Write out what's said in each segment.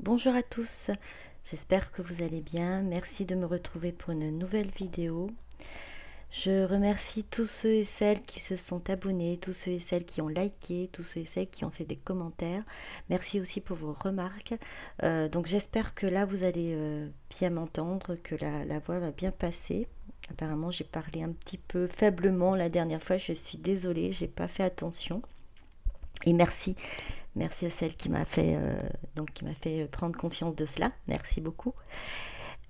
Bonjour à tous, j'espère que vous allez bien. Merci de me retrouver pour une nouvelle vidéo. Je remercie tous ceux et celles qui se sont abonnés, tous ceux et celles qui ont liké, tous ceux et celles qui ont fait des commentaires. Merci aussi pour vos remarques. Donc j'espère que là vous allez bien m'entendre, que la voix va bien passer. Apparemment j'ai parlé un petit peu faiblement la dernière fois, je suis désolée, j'ai pas fait attention. Et merci à celle qui m'a fait prendre conscience de cela. Merci beaucoup.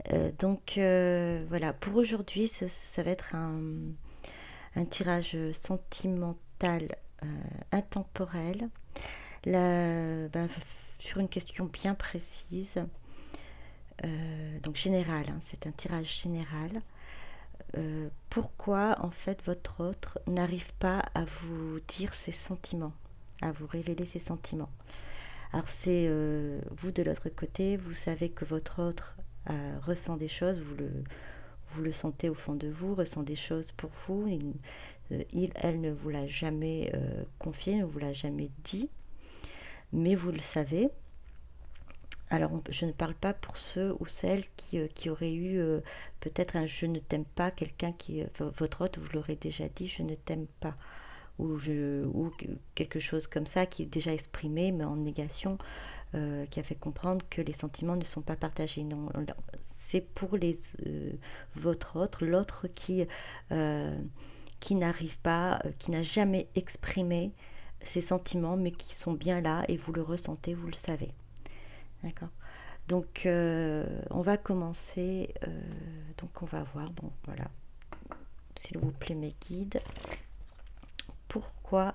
Voilà, pour aujourd'hui, ça va être un tirage sentimental intemporel, sur une question bien précise, donc générale, hein, c'est un tirage général. Pourquoi en fait votre autre n'arrive pas à vous dire ses sentiments, à vous révéler ses sentiments? Alors c'est vous de l'autre côté, vous savez que votre autre ressent des choses, vous le sentez au fond de vous, ressent des choses pour vous. Elle ne vous l'a jamais confié, ne vous l'a jamais dit, mais vous le savez. Alors je ne parle pas pour ceux ou celles qui auraient eu peut-être un je ne t'aime pas, quelqu'un qui, votre autre vous l'aurez déjà dit, je ne t'aime pas, ou quelque chose comme ça qui est déjà exprimé mais en négation, qui a fait comprendre que les sentiments ne sont pas partagés. Non, c'est pour votre autre, l'autre qui n'arrive pas, qui n'a jamais exprimé ses sentiments, mais qui sont bien là et vous le ressentez, vous le savez. D'accord. Donc, on va commencer. Donc, on va voir. Bon, voilà. S'il vous plaît, mes guides. Pourquoi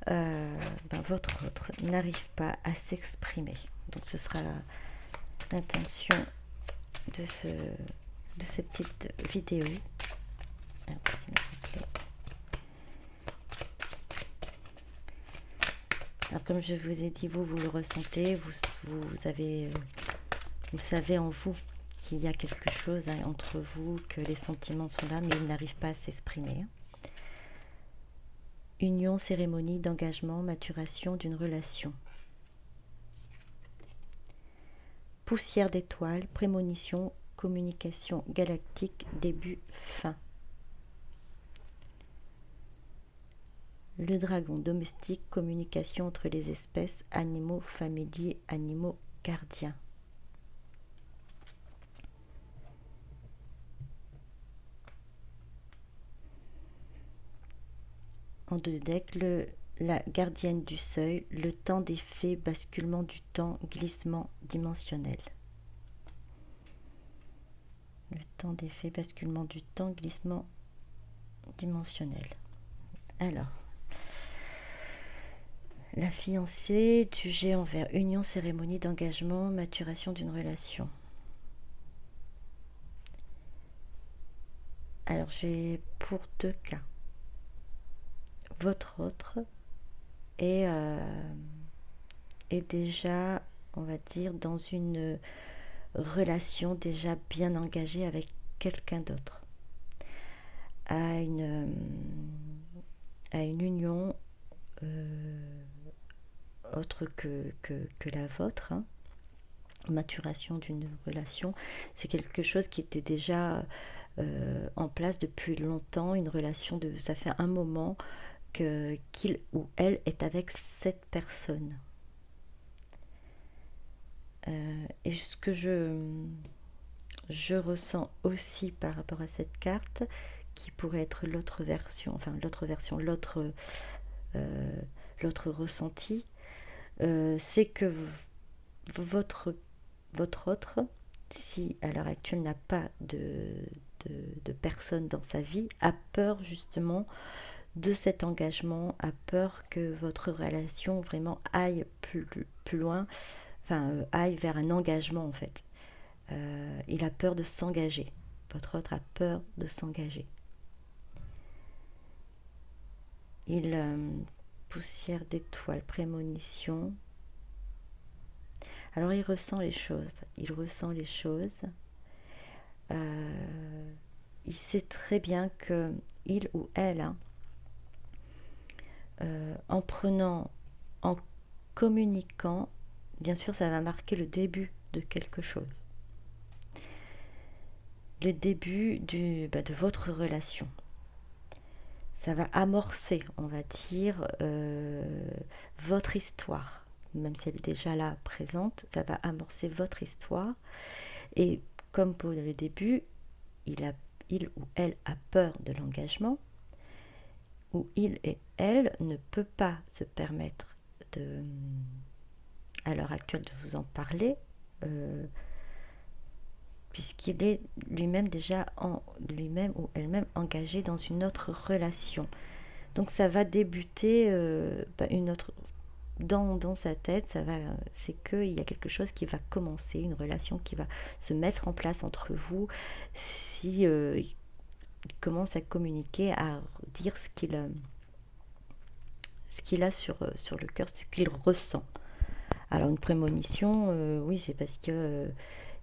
votre autre n'arrive pas à s'exprimer? Donc, ce sera l'intention de cette petite vidéo. Alors, s'il vous plaît. Alors, comme je vous ai dit, vous le ressentez, vous savez en vous qu'il y a quelque chose entre vous, que les sentiments sont là, mais ils n'arrivent pas à s'exprimer. Union, cérémonie d'engagement, maturation d'une relation. Poussière d'étoiles, prémonition, communication galactique, début, fin. Le dragon domestique, communication entre les espèces, animaux familiers, animaux gardiens. En deux decks, la gardienne du seuil, le temps des fées, basculement du temps, glissement dimensionnel. Le temps des fées, basculement du temps, glissement dimensionnel. Alors, la fiancée du jet en vert, union, cérémonie d'engagement, maturation d'une relation. Alors j'ai pour deux cas. Votre autre est déjà, on va dire, dans une relation déjà bien engagée avec quelqu'un d'autre, à une union autre que la vôtre, hein. Maturation d'une relation, c'est quelque chose qui était déjà en place depuis longtemps, une relation de, ça fait un moment qu'il ou elle est avec cette personne. Et ce que je ressens aussi par rapport à cette carte, qui pourrait être l'autre version, l'autre ressenti, c'est que votre autre, si à l'heure actuelle n'a pas de personne dans sa vie, a peur justement de cet engagement, a peur que votre relation vraiment aille plus loin, aille vers un engagement en fait. Il a peur de s'engager. Votre autre a peur de s'engager. Poussière d'étoiles, prémonition. Alors il ressent les choses. Il sait très bien que il ou elle, hein, en communiquant bien sûr, ça va marquer le début de quelque chose. Le début de votre relation. Ça va amorcer, on va dire, votre histoire. Même si elle est déjà là, présente, ça va amorcer votre histoire. Et comme pour le début, il ou elle a peur de l'engagement, ou il et elle ne peut pas se permettre à l'heure actuelle de vous en parler, puisqu'il est lui-même déjà lui-même ou elle-même engagé dans une autre relation. Donc ça va débuter une autre dans sa tête, c'est qu'il y a quelque chose qui va commencer, une relation qui va se mettre en place entre vous si il commence à communiquer, à dire ce qu'il a sur le cœur, ce qu'il ressent. Alors une prémonition, oui, c'est parce que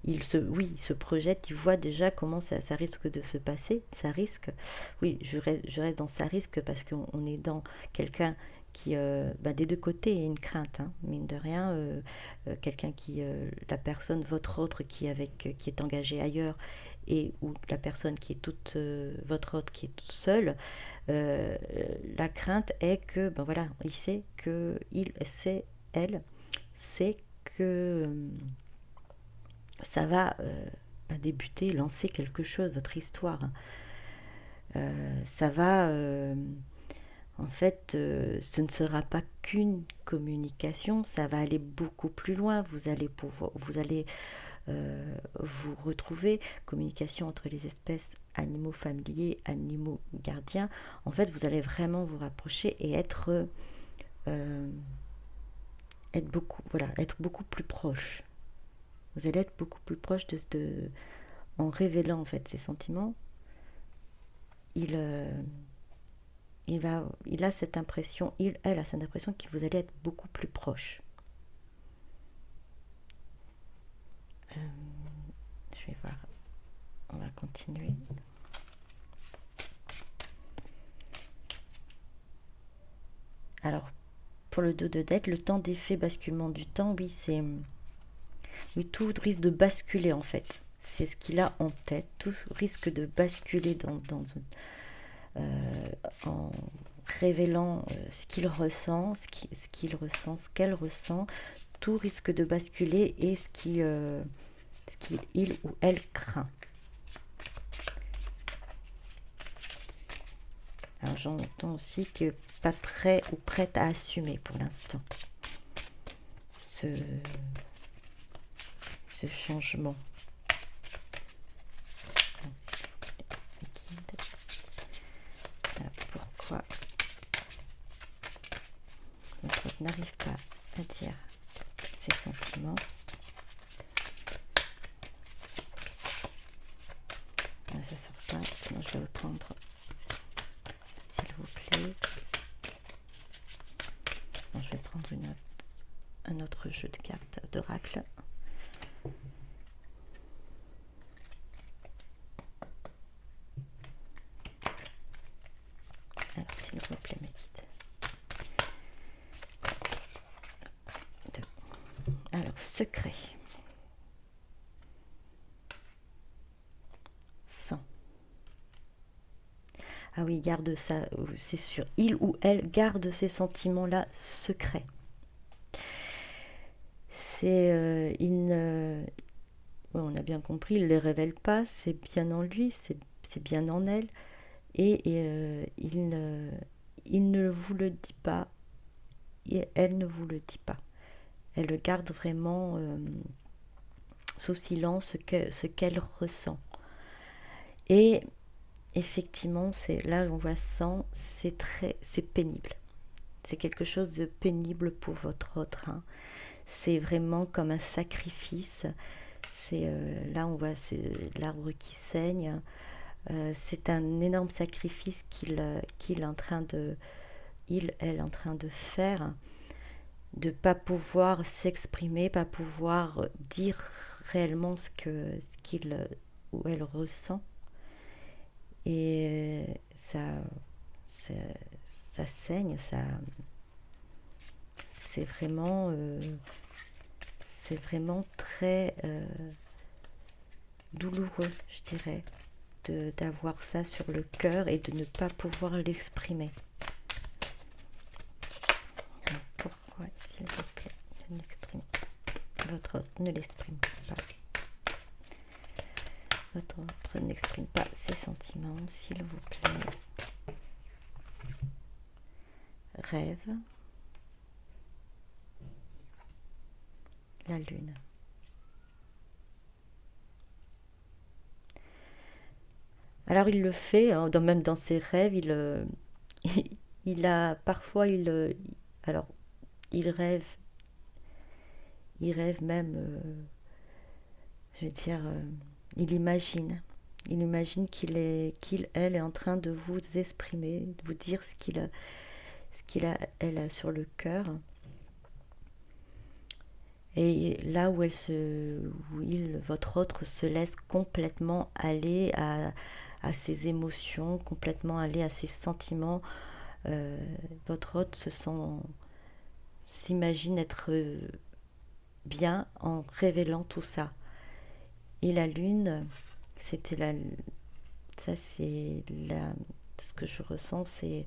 il se projette, il voit déjà comment ça risque de se passer. Ça risque. Oui, je reste dans ça risque parce qu'on est dans quelqu'un qui, des deux côtés, il y a une crainte, hein, mine de rien. Quelqu'un qui, la personne, votre autre qui est engagée ailleurs et ou la personne qui est votre autre qui est toute seule, la crainte est que, voilà, il sait que, elle, sait que ça va débuter, lancer quelque chose, votre histoire. Ça va, en fait, ce ne sera pas qu'une communication, ça va aller beaucoup plus loin. Vous allez vous retrouver, communication entre les espèces animaux familiers, animaux gardiens. En fait, vous allez vraiment vous rapprocher et être beaucoup plus proche. Vous allez être beaucoup plus proche en révélant en fait ses sentiments. Il a cette impression, elle a cette impression que vous allez être beaucoup plus proche. Je vais voir. On va continuer. Alors, pour le 2 de dette, le temps d'effet, basculement du temps, oui, tout risque de basculer en fait. C'est ce qu'il a en tête. Tout risque de basculer en révélant ce qu'il ressent, ce qu'elle ressent. Tout risque de basculer et ce qu'il ou elle craint. Alors j'entends aussi que pas prêt ou prête à assumer pour l'instant ce changement. Alors, pourquoi notre autre n'arrive pas à dire ses sentiments? Ça sort pas, sinon je vais reprendre, s'il vous plaît. Bon, je vais prendre un autre jeu de cartes d'oracle. Alors, s'il vous plaît, mes guides. Alors, secret. 100. Ah oui, garde ça, c'est sûr. Il ou elle garde ces sentiments-là secrets. On a bien compris, il ne les révèle pas, c'est bien en lui, c'est bien en elle. Et il ne vous le dit pas, et elle ne vous le dit pas. Elle le garde vraiment sous silence ce qu'elle ressent. Et effectivement, là on voit 100, c'est pénible. C'est quelque chose de pénible pour votre autre. Hein. C'est vraiment comme un sacrifice. Là on voit l'arbre qui saigne. C'est un énorme sacrifice elle est en train de faire, de pas pouvoir s'exprimer, pas pouvoir dire réellement ce qu'il ou elle ressent. Et ça saigne, c'est vraiment c'est vraiment très douloureux, je dirais, d'avoir ça sur le cœur et de ne pas pouvoir l'exprimer. Alors pourquoi, s'il vous plaît, votre autre ne l'exprime pas? Votre autre n'exprime pas ses sentiments, s'il vous plaît. Rêve. La lune. Alors il le fait, hein, même dans ses rêves, il a parfois alors il rêve même, je veux dire, il imagine elle est en train de vous exprimer, de vous dire elle a sur le cœur. Et là où votre autre se laisse complètement aller à ses émotions, complètement aller à ses sentiments, votre autre s'imagine être bien en révélant tout ça. Et la lune, ça c'est ce que je ressens, c'est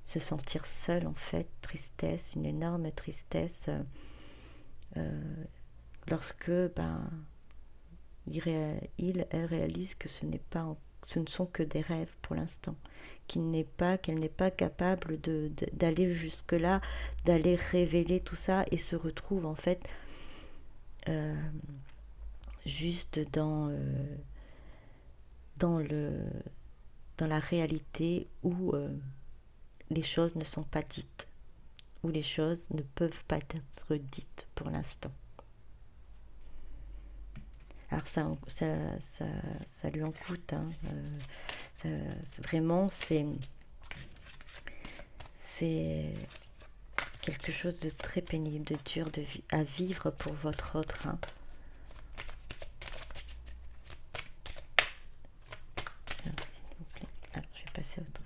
se sentir seul en fait, tristesse, une énorme tristesse, lorsque elle réalise que ce ne sont que des rêves pour l'instant, qu'elle n'est pas capable d'aller jusque là, d'aller révéler tout ça, et se retrouve en fait juste dans la réalité où les choses ne sont pas dites, où les choses ne peuvent pas être dites pour l'instant. Alors ça lui en coûte, hein. Vraiment, c'est quelque chose de très pénible, de dur à vivre pour votre autre, hein. Alors, s'il vous plaît. Alors, je vais passer autre.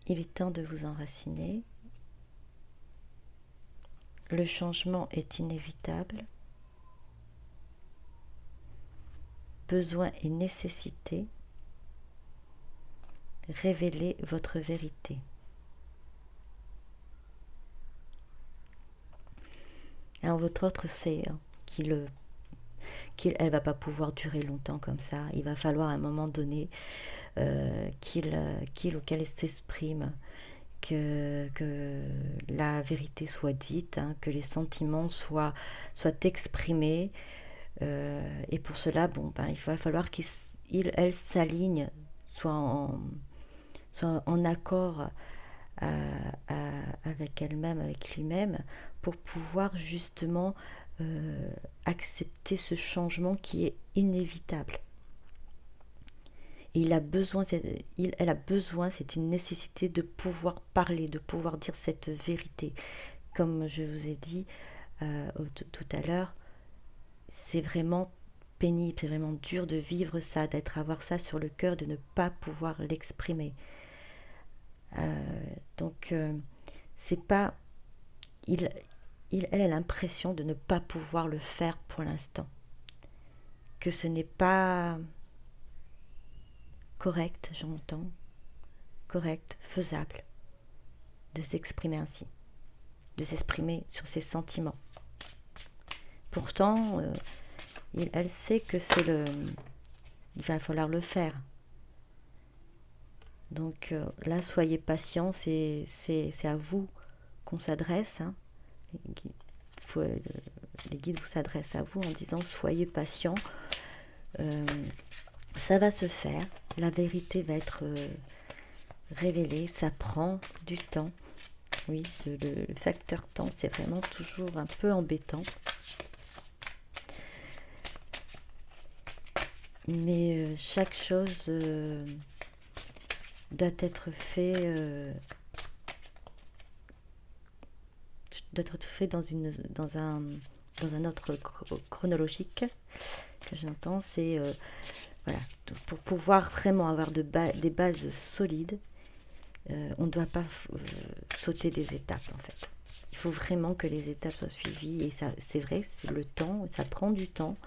Il est temps de vous enraciner. Le changement est inévitable. Besoin et nécessité. Révélez votre vérité. Alors votre autre sait qu'elle va pas pouvoir durer longtemps comme ça. Il va falloir à un moment donné qu'il ou qu'elle s'exprime, que la vérité soit dite, hein, que les sentiments soient exprimés. Et pour cela, il va falloir elle s'aligne, soit en accord avec elle-même, avec lui-même, pour pouvoir justement accepter ce changement qui est inévitable. Et elle a besoin, c'est une nécessité de pouvoir parler, de pouvoir dire cette vérité. Comme je vous ai dit tout à l'heure, c'est vraiment pénible, c'est vraiment dur de vivre ça, avoir ça sur le cœur, de ne pas pouvoir l'exprimer. C'est pas... elle a l'impression de ne pas pouvoir le faire pour l'instant. Que ce n'est pas correct, j'entends, correct, faisable, de s'exprimer ainsi, de s'exprimer sur ses sentiments. Pourtant, elle sait que il va falloir le faire. Donc là, soyez patient, c'est à vous qu'on s'adresse, hein. Les guides vous s'adressent à vous en disant soyez patient, ça va se faire, la vérité va être révélée, ça prend du temps. Oui, le facteur temps, c'est vraiment toujours un peu embêtant. Mais chaque chose doit être fait d'être fait dans un ordre chronologique que j'entends, c'est voilà, pour pouvoir vraiment avoir des bases solides, on ne doit pas sauter des étapes en fait. Il faut vraiment que les étapes soient suivies et ça, c'est vrai, c'est le temps, ça prend du temps,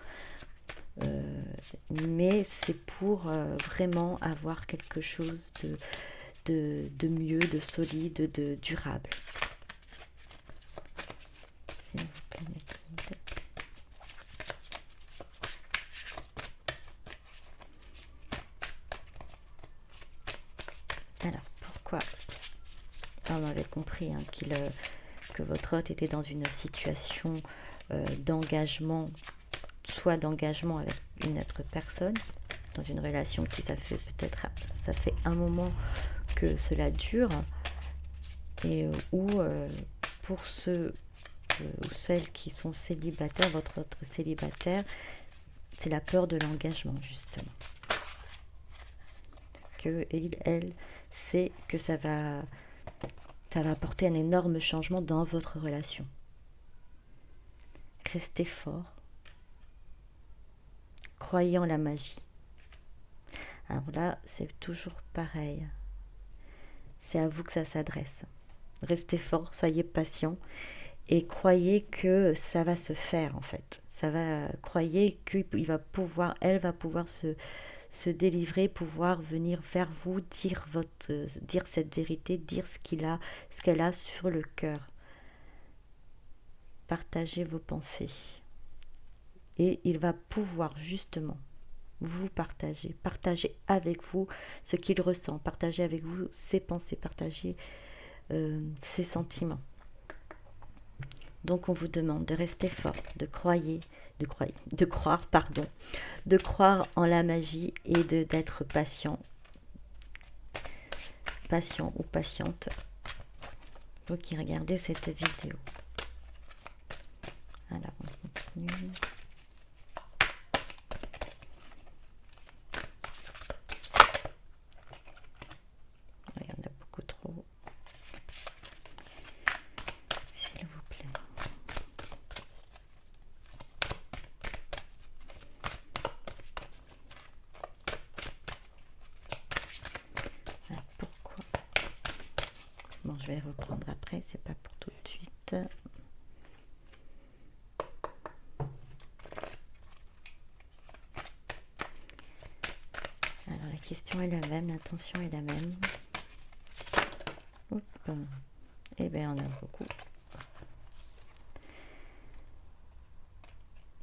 mais c'est pour vraiment avoir quelque chose de mieux, de solide, de durable. S'il vous plaît, Mathilde. Alors, pourquoi on avait compris hein, que votre hôte était dans une situation d'engagement, soit d'engagement avec une autre personne, dans une relation qui ça fait un moment que cela dure, et où pour ceux ou celles qui sont célibataires, votre autre célibataire, c'est la peur de l'engagement justement. Que elle sait que ça va apporter un énorme changement dans votre relation. Restez fort. Croyez en la magie. Alors là, c'est toujours pareil. C'est à vous que ça s'adresse. Restez fort, soyez patient et croyez que ça va se faire en fait. Croyez elle va pouvoir se délivrer, pouvoir venir vers vous, dire cette vérité, dire ce qu'elle a sur le cœur. Partagez vos pensées. Et il va pouvoir justement vous partager avec vous ce qu'il ressent, partager avec vous ses pensées, partager ses sentiments. Donc on vous demande de rester fort, de croire en la magie et d'être patient ou patiente, vous qui regardez cette vidéo. Alors on continue. Il y en a beaucoup trop. S'il vous plaît. Alors, pourquoi? Bon, je vais reprendre après, c'est pas pour tout de suite. Alors la question est la même, l'intention est la même. Oups. Eh bien, on a beaucoup.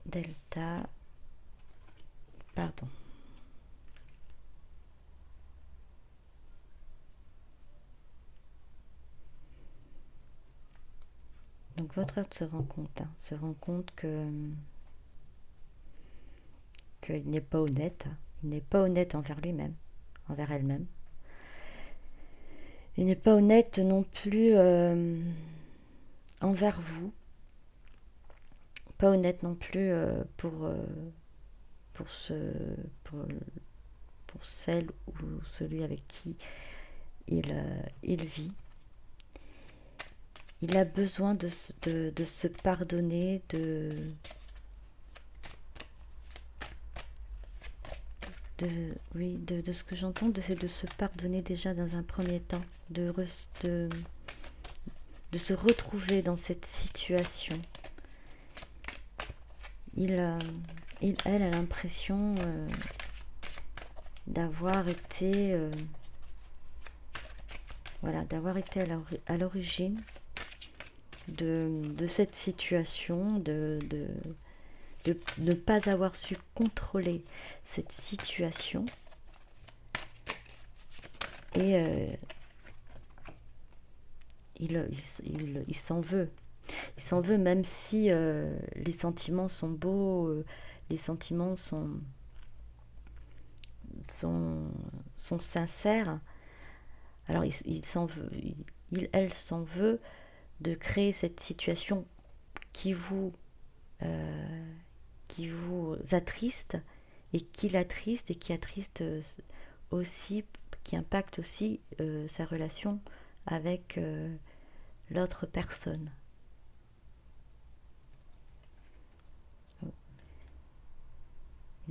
Delta. Pardon. Donc votre hôte se rend compte qu'il n'est pas honnête. Il n'est pas honnête envers lui-même, envers elle-même. Il n'est pas honnête non plus envers vous. Pas honnête non plus pour celle ou celui avec qui il vit. Il a besoin de se pardonner, de ce que j'entends, c'est de se pardonner déjà dans un premier temps, de se retrouver dans cette situation. Elle a l'impression d'avoir été à l'origine de cette situation, de ne pas avoir su contrôler cette situation et il s'en veut. Il s'en veut même si les sentiments sont beaux, les sentiments sont sincères. Alors elle s'en veut de créer cette situation qui vous attriste et qui l'attriste et qui attriste aussi, qui impacte aussi sa relation avec l'autre personne.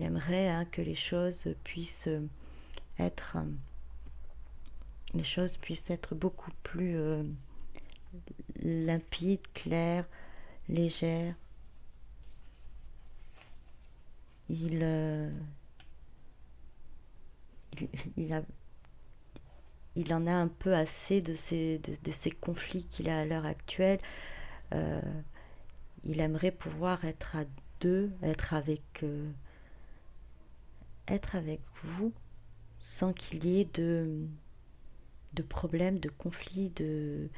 Il aimerait que être, les choses puissent être beaucoup plus limpides, claires, légères. Il, il, a, il en a un peu assez de ces conflits qu'il a à l'heure actuelle. Euh, il aimerait pouvoir être à deux, être avec vous sans qu'il y ait de problèmes, de conflits, de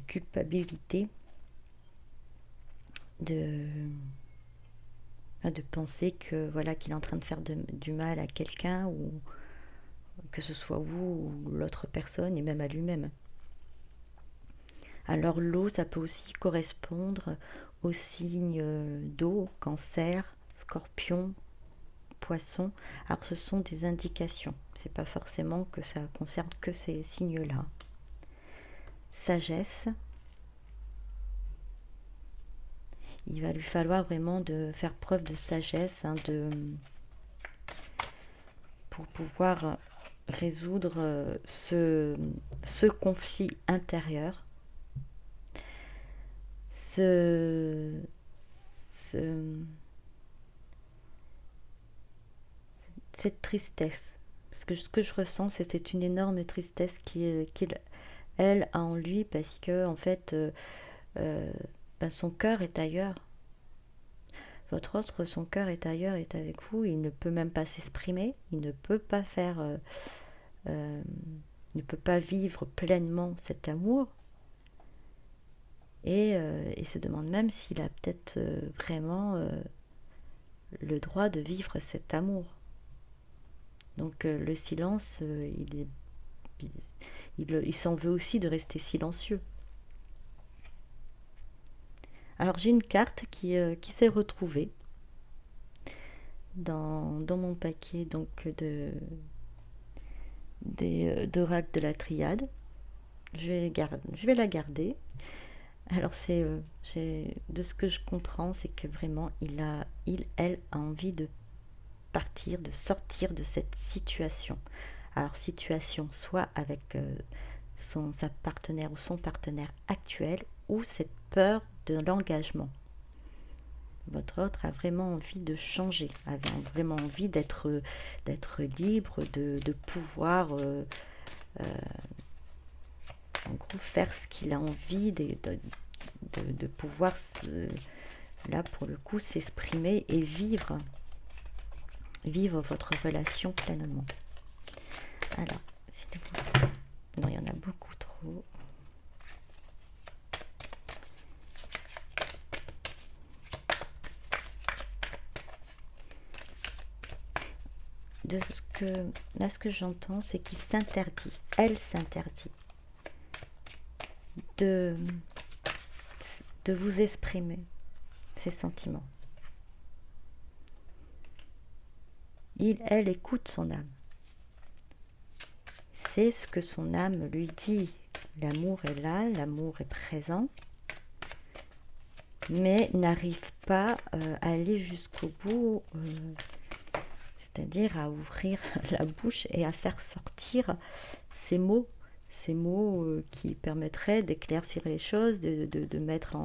culpabilité, de penser que voilà qu'il est en train de faire du mal à quelqu'un, ou que ce soit vous ou l'autre personne, et même à lui-même. Alors l'eau, ça peut aussi correspondre aux signes d'eau, cancer, scorpion, poisson. Alors ce sont des indications, c'est pas forcément que ça concerne que ces signes-là. Sagesse, il va lui falloir vraiment de faire preuve de sagesse, pour pouvoir résoudre ce conflit intérieur, ce, cette tristesse. Parce que ce que je ressens, c'est une énorme tristesse qu'il elle a en lui, parce que en fait, son cœur est ailleurs. Votre autre, son cœur est ailleurs, est avec vous. Il ne peut même pas s'exprimer. Il ne peut pas faire, ne peut pas vivre pleinement cet amour. Et se demande même s'il a peut-être vraiment le droit de vivre cet amour. Donc le silence, il s'en veut aussi de rester silencieux. Alors j'ai une carte qui s'est retrouvée dans mon paquet donc d'oracles de la triade. Je vais la garder. Alors de ce que je comprends, c'est que vraiment elle a envie de partir, de sortir de cette situation. Alors situation soit avec sa partenaire ou son partenaire actuel, ou cette peur de l'engagement. Votre autre a vraiment envie de changer, a vraiment envie d'être libre, de pouvoir en gros faire ce qu'il a envie, de pouvoir là pour le coup s'exprimer et vivre votre relation pleinement. Alors, non, il y en a beaucoup trop. Ce que j'entends, c'est qu'il s'interdit, elle s'interdit de vous exprimer ses sentiments. Elle écoute son âme. C'est ce que son âme lui dit. L'amour est là, l'amour est présent, mais n'arrive pas à aller jusqu'au bout, c'est-à-dire à ouvrir la bouche et à faire sortir ces mots qui permettraient d'éclaircir les choses, de mettre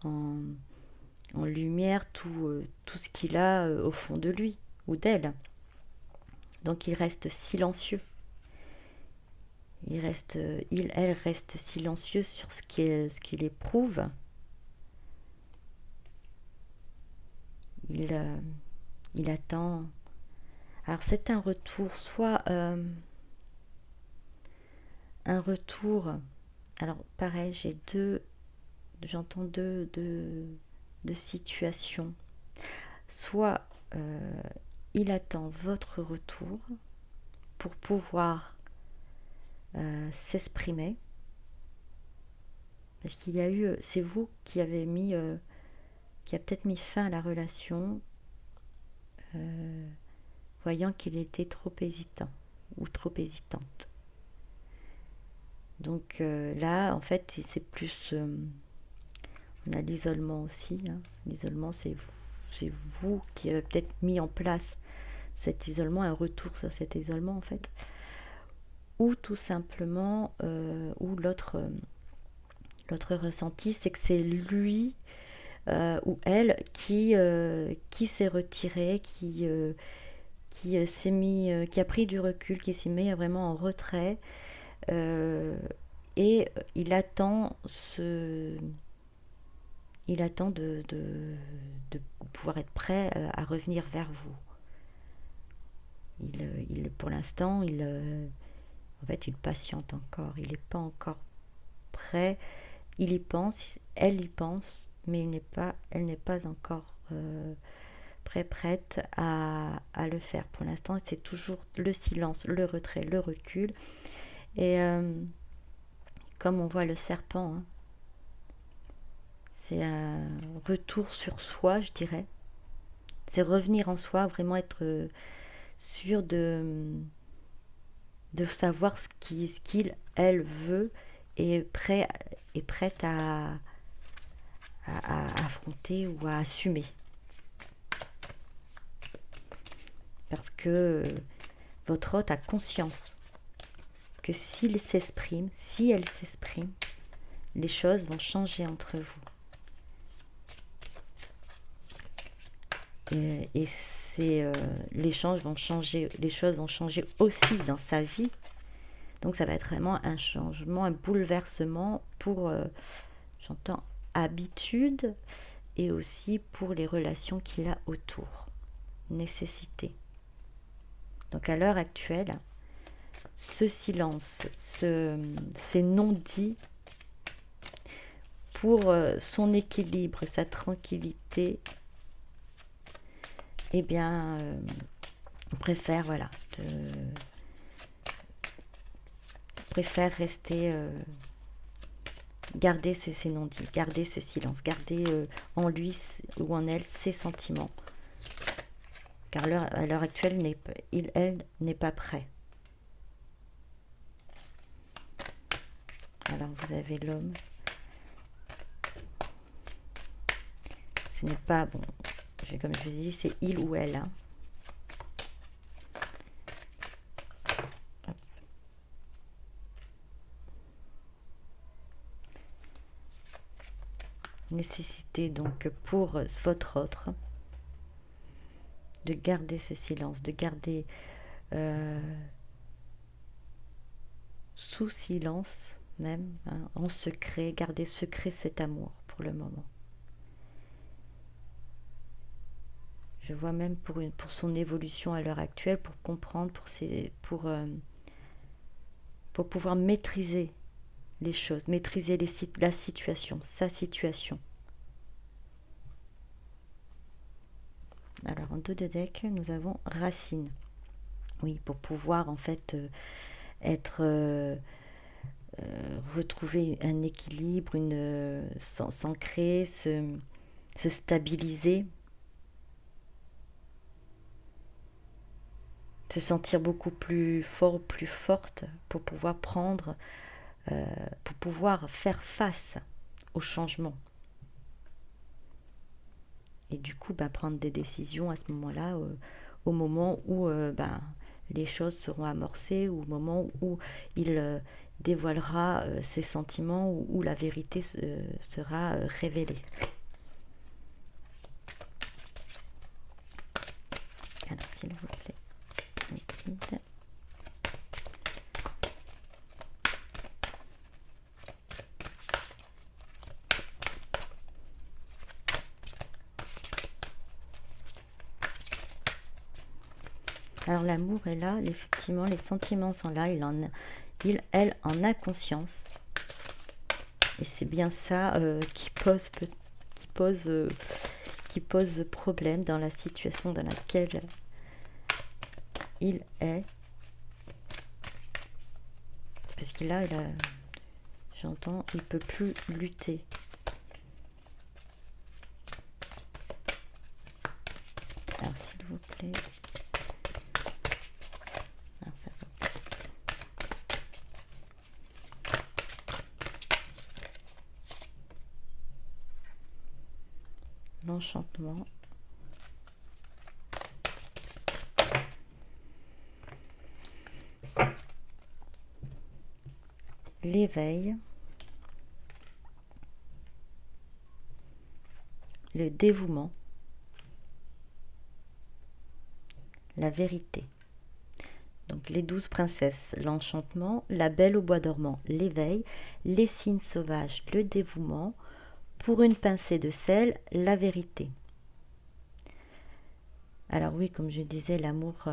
en lumière tout ce qu'il a au fond de lui ou d'elle. Donc il reste silencieux. Elle reste silencieuse sur ce qu'il éprouve. Il attend. Alors c'est un retour, soit un retour. Alors pareil, j'entends deux situations. Soit il attend votre retour pour pouvoir s'exprimer, parce qu'il y a eu, c'est vous qui avez qui a peut-être mis fin à la relation, voyant qu'il était trop hésitant ou trop hésitante. Donc là, en fait, c'est plus, on a l'isolement aussi. L'isolement, c'est c'est vous qui avez peut-être mis en place cet isolement, un retour sur cet isolement en fait, ou tout simplement, ou l'autre ressenti, c'est que c'est lui ou elle qui s'est retiré, qui s'est mis, qui a pris du recul, qui s'est mis vraiment en retrait, euh, et il attend de pouvoir être prêt à revenir vers vous. Pour l'instant, en fait, il patiente encore. Il n'est pas encore prêt. Il y pense, elle y pense, mais elle n'est pas encore prête à le faire. Pour l'instant, c'est toujours le silence, le retrait, le recul. Et comme on voit le serpent, hein, c'est un retour sur soi, je dirais. C'est revenir en soi, vraiment être sûr de savoir ce qu'il, elle veut et prête à affronter ou à assumer. Parce que votre hôte a conscience que si elle s'exprime, les choses vont changer entre vous. Et les choses vont changer aussi dans sa vie. Donc ça va être vraiment un changement, un bouleversement pour, j'entends, habitude, et aussi pour les relations qu'il a autour. Nécessité. Donc à l'heure actuelle, ce silence, ces non-dits, pour son équilibre, sa tranquillité, eh bien, on préfère, préfère rester, garder ces non-dits, garder ce silence, garder en lui ou en elle ses sentiments. Car à l'heure actuelle, elle n'est pas prêt. Alors vous avez l'homme. Ce n'est pas, bon, comme je vous dis, c'est il ou elle. Hein. Nécessité donc pour votre autre de garder ce silence, de garder sous silence même, hein, en secret, garder secret cet amour pour le moment. Je vois même pour son évolution à l'heure actuelle, pour comprendre, pour pouvoir maîtriser les choses, maîtriser la situation, sa situation. Alors en dos de deck, nous avons Racine. Oui, pour pouvoir en fait retrouver un équilibre, s'ancrer, se stabiliser, se sentir beaucoup plus fort, plus forte pour pouvoir pour pouvoir faire face au changement. Et du coup, prendre des décisions à ce moment-là, au moment où les choses seront amorcées, ou au moment où il dévoilera ses sentiments, où la vérité sera révélée. Alors, s'il vous plaît, vite. Alors l'amour est là, effectivement, les sentiments sont là, elle en a conscience. Et c'est bien ça qui pose problème dans la situation dans laquelle il est. Parce qu'il j'entends, il ne peut plus lutter. Alors s'il vous plaît. L'enchantement. l'éveil, le dévouement, la vérité. Donc les 12 princesses, l'enchantement, la belle au bois dormant, l'éveil, les signes sauvages, le dévouement, pour une pincée de sel, la vérité. Alors oui, comme je disais, l'amour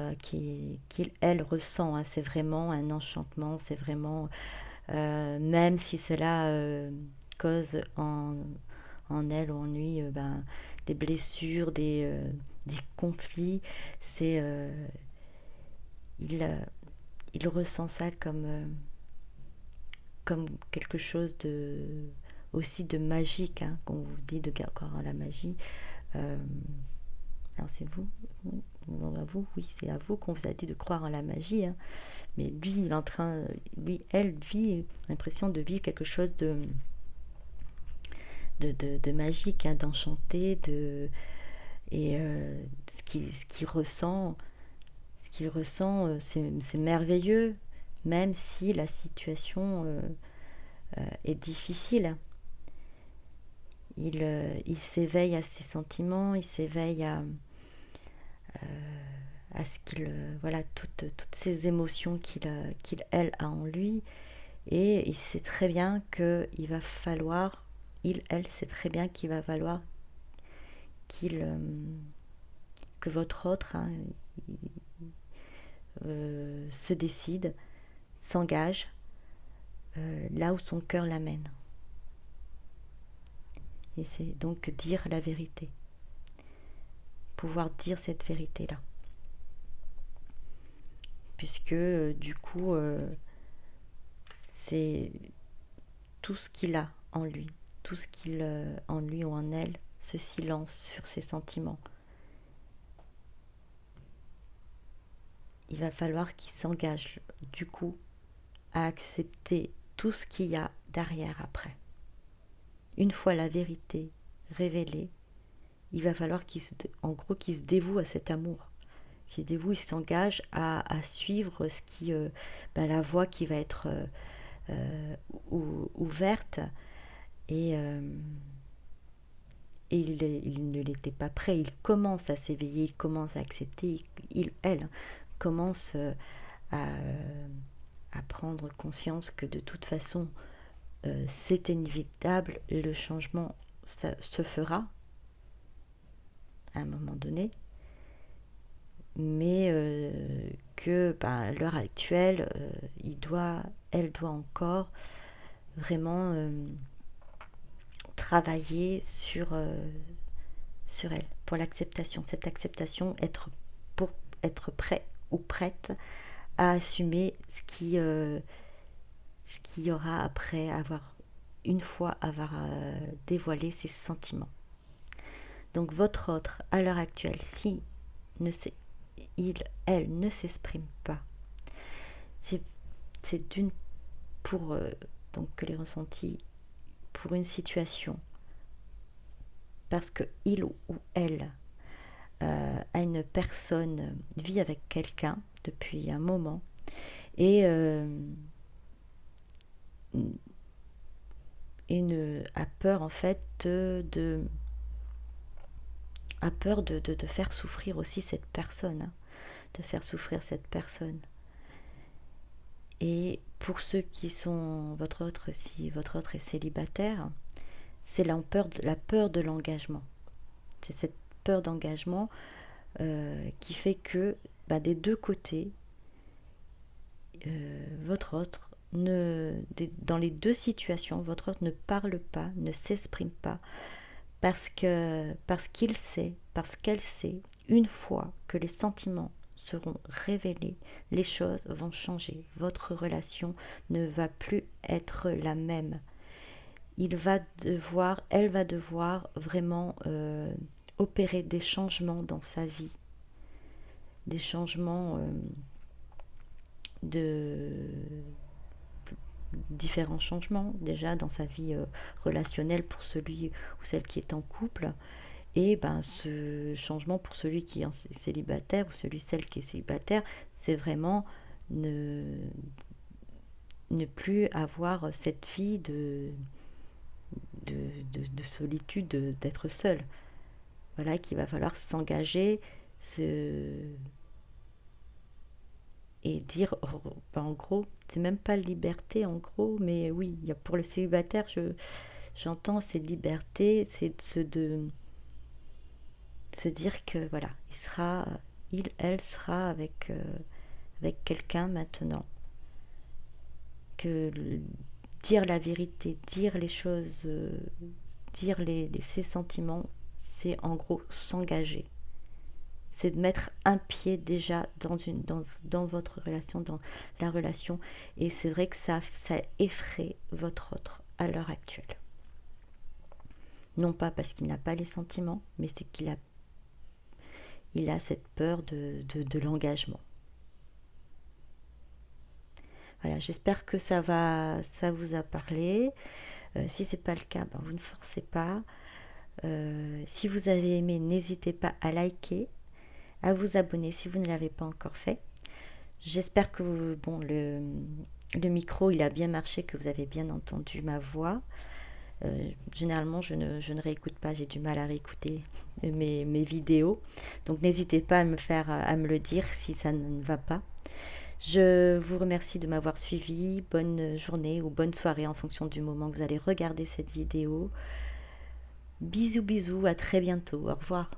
elle ressent, hein, c'est vraiment un enchantement, c'est vraiment, même si cela cause en elle ou en lui des blessures, des conflits, c'est, il, il ressent ça comme quelque chose aussi de magique, hein, qu'on vous dit de croire en la magie. Euh, alors c'est vous, à vous, oui, c'est à vous qu'on vous a dit de croire en la magie, hein. Mais lui, il est en train, elle vit l'impression de vivre quelque chose de magique, hein, d'enchanté, et ce qu'il ressent, c'est merveilleux, même si la situation est difficile. Il s'éveille à ses sentiments, il s'éveille à ce qu'il, voilà, toutes ces émotions elle, a en lui. Et il sait très bien qu'il va falloir, elle sait très bien qu'il va falloir qu'il, que votre autre, hein, se décide, s'engage là où son cœur l'amène. Et c'est donc dire la vérité. Pouvoir dire cette vérité-là. Puisque du coup, c'est tout ce qu'il a en lui, tout ce qu'il en lui ou en elle, ce silence sur ses sentiments. Il va falloir qu'il s'engage du coup à accepter tout ce qu'il y a derrière après. Une fois la vérité révélée, il va falloir qu'il se dévoue à cet amour. Qu'il se dévoue, il s'engage à suivre la voie qui va être ouverte. Et il ne l'était pas prêt. Il commence à s'éveiller, il commence à accepter, elle commence à prendre conscience que de toute façon, c'est inévitable, le changement ça se fera à un moment donné, mais à l'heure actuelle, elle doit encore vraiment travailler sur elle, pour l'acceptation. Cette acceptation, pour être prêt ou prête à assumer ce qu'il y aura après une fois avoir dévoilé ses sentiments. Donc votre autre, à l'heure actuelle, si elle ne s'exprime pas, c'est d'une pour donc que les ressentis pour une situation, parce que il ou elle a une personne, vit avec quelqu'un depuis un moment et a peur en fait a peur de faire souffrir aussi cette personne, hein, de faire souffrir cette personne. Et pour ceux qui sont si votre autre est célibataire, c'est la peur de l'engagement. C'est cette peur d'engagement qui fait que des deux côtés, votre autre dans les deux situations, votre autre ne parle pas, ne s'exprime pas, parce qu'elle sait, une fois que les sentiments seront révélés, les choses vont changer. Votre relation ne va plus être la même. Elle va devoir vraiment opérer des changements dans sa vie, des changements différents changements déjà dans sa vie relationnelle pour celui ou celle qui est en couple, et ce changement pour celui qui est célibataire ou celle qui est célibataire, c'est vraiment ne ne plus avoir cette vie de solitude, d'être seul. Voilà, qu'il va falloir s'engager et dire, en gros, c'est même pas liberté en gros, mais oui, pour le célibataire, j'entends c'est liberté, c'est de se dire que voilà, elle sera avec quelqu'un maintenant. Que dire la vérité, dire les choses, dire ses sentiments, c'est en gros s'engager. C'est de mettre un pied déjà dans votre relation, dans la relation. Et c'est vrai que ça effraie votre autre à l'heure actuelle. Non pas parce qu'il n'a pas les sentiments, mais c'est qu'il a cette peur de l'engagement. Voilà, j'espère que ça vous a parlé. Si ce n'est pas le cas, ben, vous ne forcez pas. Si vous avez aimé, n'hésitez pas à liker, à vous abonner si vous ne l'avez pas encore fait. J'espère que le micro il a bien marché, que vous avez bien entendu ma voix. Généralement, je ne réécoute pas, j'ai du mal à réécouter mes vidéos. Donc n'hésitez pas à me le dire si ça ne va pas. Je vous remercie de m'avoir suivi. Bonne journée ou bonne soirée en fonction du moment que vous allez regarder cette vidéo. Bisous bisous, à très bientôt. Au revoir.